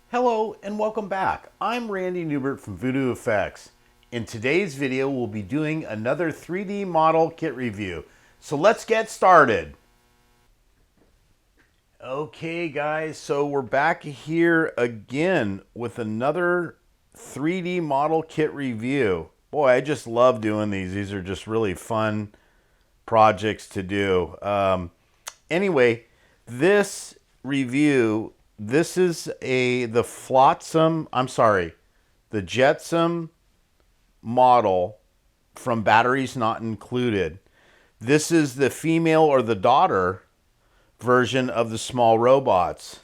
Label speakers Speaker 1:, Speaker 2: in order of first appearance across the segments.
Speaker 1: Hello and welcome back. I'm Randy Newbert from VoodooFX. In today's video, we'll be doing another 3D model kit review. So let's get started. Okay guys, so we're back here again with another 3D model kit review. Boy, I just love doing these. These are just really fun projects to do. Anyway, this review, this is the Jetsam model from Batteries Not Included. This is the female or the daughter version of the small robots.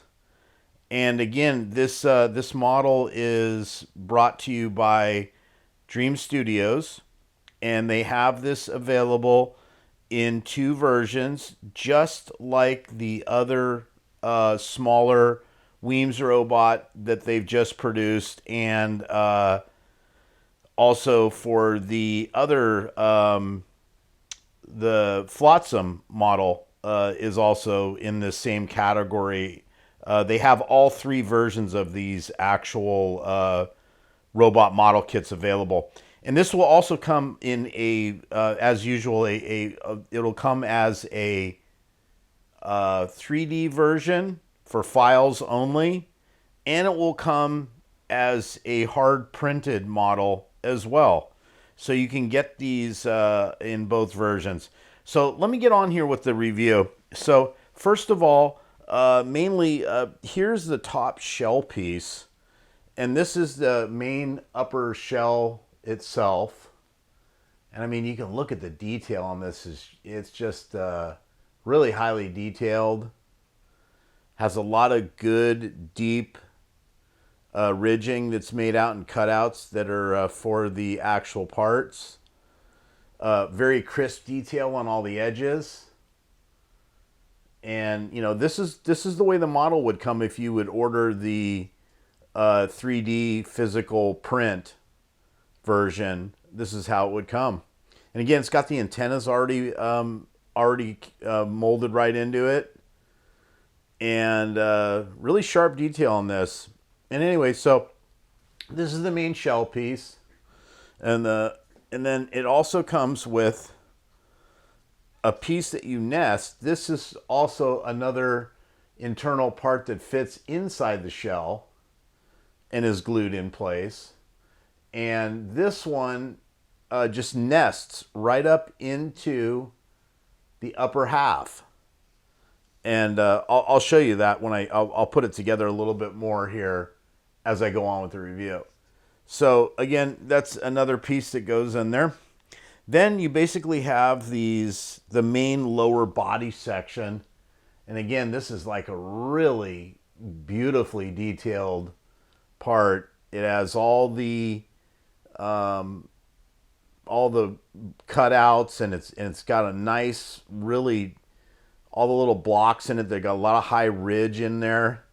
Speaker 1: And again, this model is brought to you by Dream Studios, and they have this available in two versions, just like the other smaller Weems robot that they've just produced, and also for the other the Flotsam model is also in the same category. They have all three versions of these actual robot model kits available. And this will also come in as usual, it'll come as a 3D version for files only, and it will come as a hard printed model as well. So you can get these in both versions. So let me get on here with the review. So first of all, mainly here's the top shell piece, and this is the main upper shell itself. And I mean, you can look at the detail on this. It's just really highly detailed. Has a lot of good deep ridging that's made out in cutouts that are for the actual parts. Very crisp detail on all the edges. And you know, this is the way the model would come if you would order the 3D physical print version. This is how it would come. And again, it's got the antennas already molded right into it, and really sharp detail on this. And anyway, so this is the main shell piece, and then it also comes with a piece that you nest. This is also another internal part that fits inside the shell and is glued in place. And this one just nests right up into the upper half. And I'll show you that when I'll put it together a little bit more here as I go on with the review. So again, that's another piece that goes in there. Then you basically have the main lower body section. And again, this is like a really beautifully detailed part. It has all the cutouts, and it's got a nice, really, all the little blocks in it. They got a lot of high ridge in there,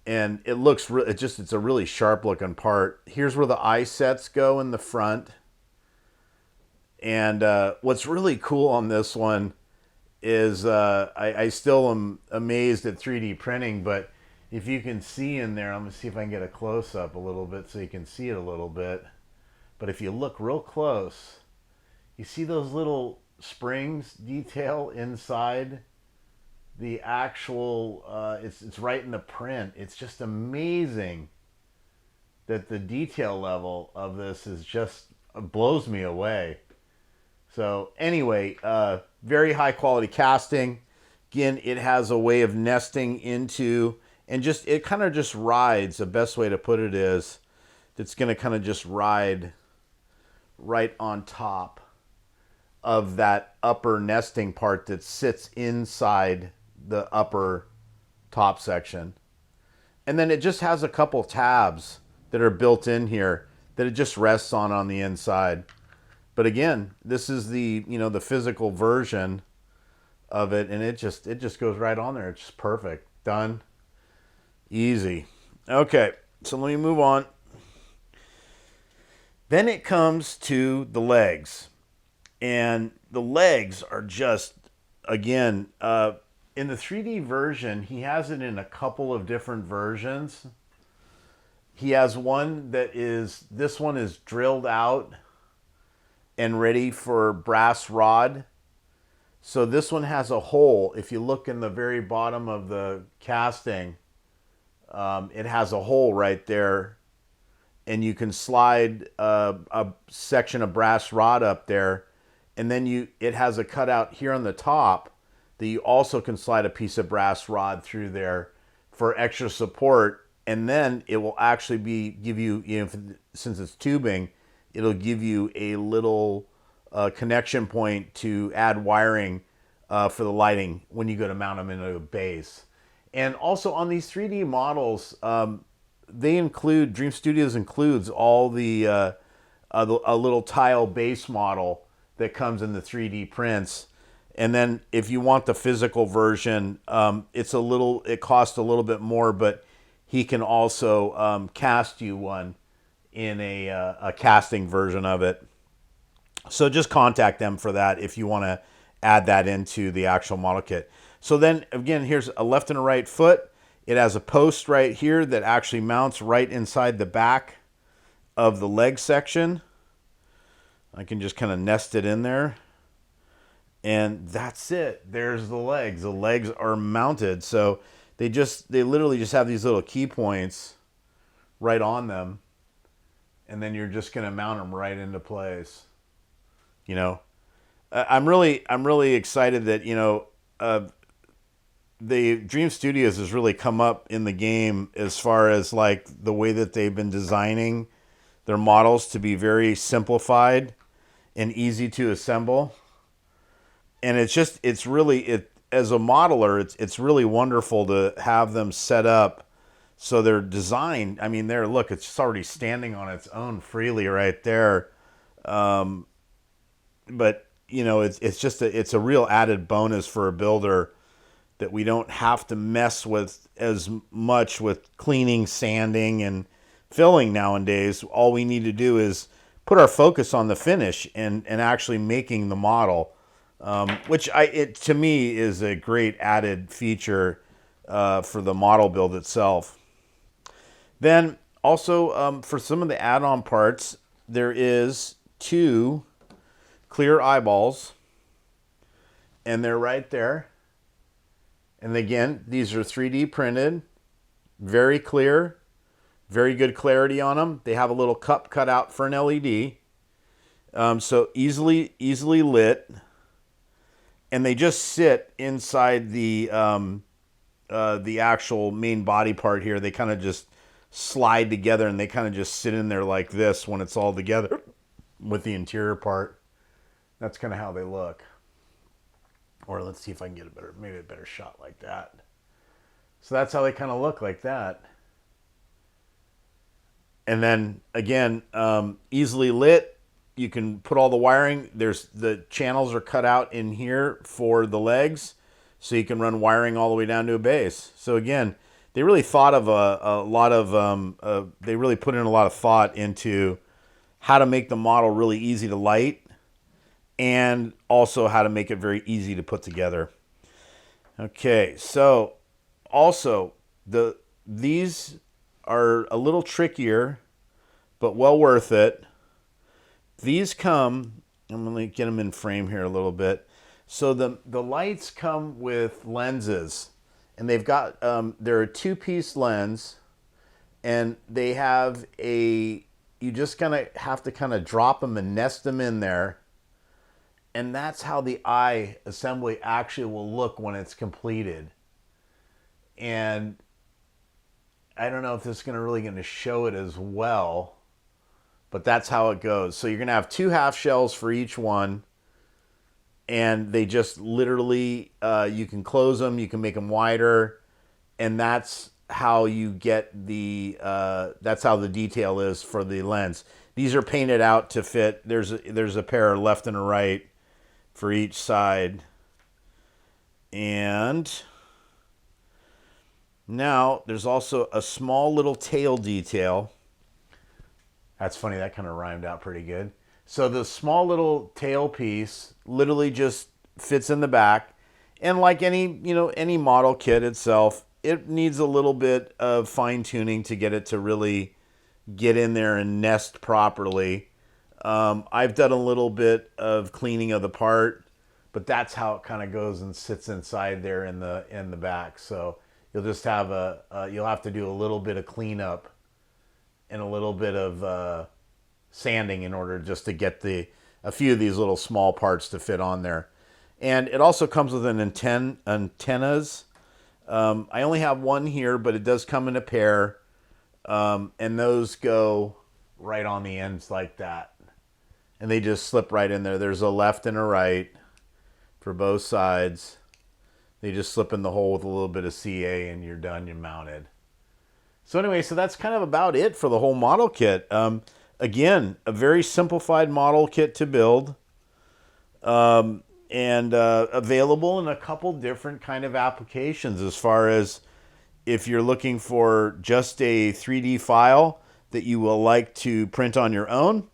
Speaker 1: and it looks it's a really sharp looking part. Here's where the eye sets go in the front. And what's really cool on this one is I still am amazed at 3D printing, but if you can see in there, I'm going to see if I can get a close-up a little bit so you can see it a little bit. But if you look real close, you see those little springs detail inside the actual, it's right in the print. It's just amazing that the detail level of this is just, blows me away. So anyway, very high quality casting. Again, it has a way of nesting into, and just, it kind of just rides, the best way to put it is, it's going to kind of just ride right on top of that upper nesting part that sits inside the upper top section. And then it just has a couple tabs that are built in here that it just rests on the inside. But again, this is the, you know, the physical version of it, and it just goes right on there. It's just perfect. Done. Easy. Okay, so let me move on. Then it comes to the legs. And the legs are just, again, in the 3D version, he has it in a couple of different versions. He has one that is, this one is drilled out and ready for brass rod. So this one has a hole. If you look in the very bottom of the casting, it has a hole right there, and you can slide a section of brass rod up there, and then it has a cutout here on the top that you also can slide a piece of brass rod through there for extra support, and then it will actually give you, since it's tubing, it'll give you a little connection point to add wiring for the lighting when you go to mount them into a base. And also on these 3D models, Dream Studios includes all a little tile base model that comes in the 3D prints. And then if you want the physical version, it costs a little bit more, but he can also cast you one in a casting version of it. So just contact them for that if you want to add that into the actual model kit. So then again, here's a left and a right foot. It has a post right here that actually mounts right inside the back of the leg section. I can just kind of nest it in there. And that's it. There's the legs. The legs are mounted. So they literally just have these little key points right on them. And then you're just going to mount them right into place. I'm really excited that, the Dream Studios has really come up in the game as far as like the way that they've been designing their models to be very simplified and easy to assemble. And as a modeler, it's really wonderful to have them set up so they're designed. I mean, look, it's just already standing on its own freely right there. But it's a real added bonus for a builder that we don't have to mess with as much with cleaning, sanding, and filling nowadays. All we need to do is put our focus on the finish and actually making the model, which to me is a great added feature for the model build itself. Then also for some of the add-on parts, there is 2 clear eyeballs, and they're right there. And again, these are 3D printed, very clear, very good clarity on them. They have a little cup cut out for an LED, so easily lit, and they just sit inside the actual main body part here. They kind of just slide together, and they kind of just sit in there like this when it's all together with the interior part. That's kind of how they look. Or let's see if I can get maybe a better shot like that. So that's how they kind of look like that. And then again, easily lit. You can put all the wiring. The channels are cut out in here for the legs, so you can run wiring all the way down to a base. So again, they really thought of they really put in a lot of thought into how to make the model really easy to light, and also how to make it very easy to put together. Okay, so also these are a little trickier, but well worth it. These come, I'm going to get them in frame here a little bit. So the lights come with lenses, and they've got, they're a 2-piece lens, and they have you just have to kind of drop them and nest them in there. And that's how the eye assembly actually will look when it's completed. And I don't know if this is really going to show it as well, but that's how it goes. So you're going to have 2 half shells for each one, and they just literally, you can close them, you can make them wider, and that's how you get that's how the detail is for the lens. These are painted out to fit. There's a pair left and a right for each side. And now there's also a small little tail detail. That's funny, that kind of rhymed out pretty good. So the small little tail piece literally just fits in the back, and like any model kit itself, it needs a little bit of fine tuning to get it to really get in there and nest properly. I've done a little bit of cleaning of the part, but that's how it kind of goes and sits inside there in the back. So you'll just have you'll have to do a little bit of cleanup and a little bit of sanding in order just to get a few of these little small parts to fit on there. And it also comes with an antennas. I only have one here, but it does come in a pair. And those go right on the ends like that. And they just slip right in there. There's a left and a right for both sides. They just slip in the hole with a little bit of CA and you're done, you're mounted. So anyway, so that's kind of about it for the whole model kit. Again, a very simplified model kit to build. And available in a couple different kind of applications, as far as if you're looking for just a 3D file that you will like to print on your own,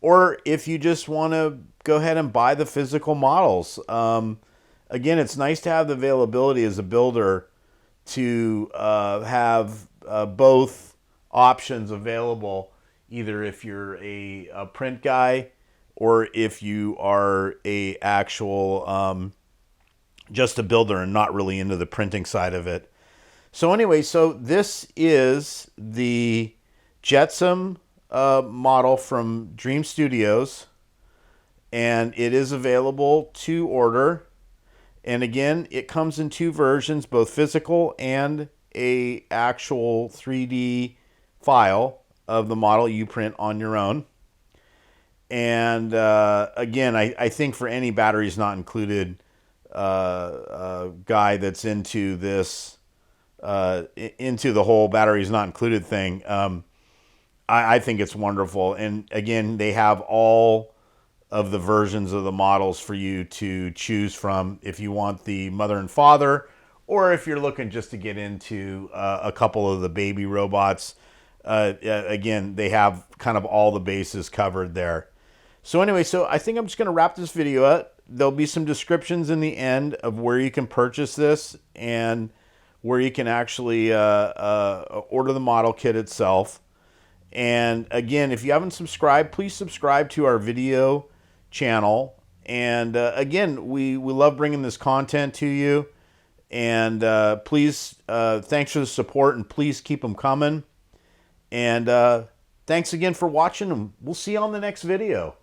Speaker 1: or if you just want to go ahead and buy the physical models. Again, it's nice to have the availability as a builder to have both options available, either if you're a print guy or if you are a actual just a builder and not really into the printing side of it. So anyway, so this is the Jetsam model from Dream Studios, and it is available to order. And again, it comes in two versions, both physical and a actual 3D file of the model you print on your own. And again, I think for any batteries not included guy that's into this, into the whole batteries not included thing, I think it's wonderful. And again, they have all of the versions of the models for you to choose from if you want the mother and father, or if you're looking just to get into a couple of the baby robots. Again, they have kind of all the bases covered there. So anyway, so I think I'm just going to wrap this video up. There'll be some descriptions in the end of where you can purchase this and where you can actually order the model kit itself. And again, if you haven't subscribed, please subscribe to our video channel. And again, we love bringing this content to you. And please, thanks for the support, and please keep them coming. And thanks again for watching, and we'll see you on the next video.